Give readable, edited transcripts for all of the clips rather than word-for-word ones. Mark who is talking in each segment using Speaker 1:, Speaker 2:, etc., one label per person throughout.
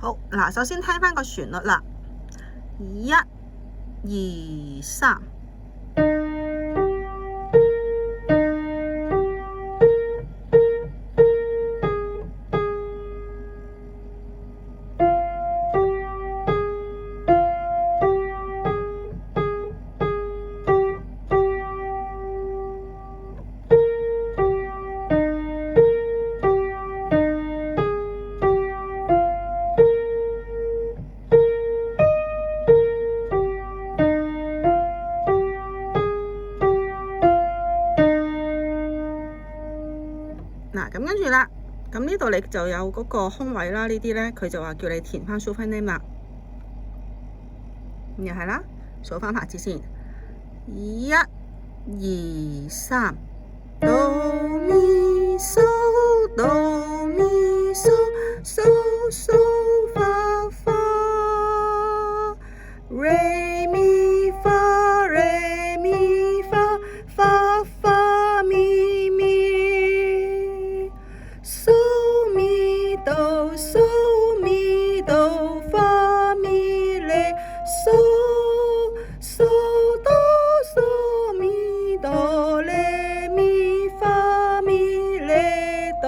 Speaker 1: 好，嗱，首先聽翻個旋律啦，一、二、三。嗱，咁跟住啦，咁呢度你就有嗰個空位啦，呢啲咧佢就話叫你填翻 super name 啦，又係啦，數翻拍子先，一、二、三，哆咪嗦哆咪嗦嗦嗦發發，re mi fa re mi fa fa fa mi mi，so mi do so mi do fa mi re so so do so mi do re mi fa mi re do。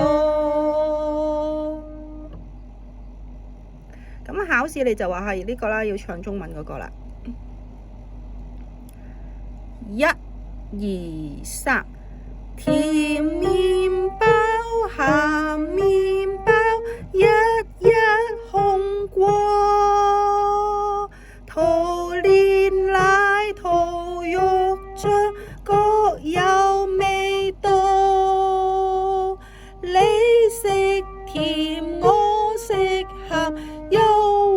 Speaker 1: 咁考試你就話係呢個啦，要唱中文嗰個啦。一、二、三，甜麵包鹹麵包，一紅過，塗煉奶塗肉醬，各有味道。你食甜，我食鹹，又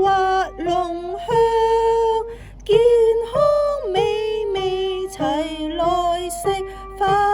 Speaker 1: 滑濃香，健康美味齊來食飯。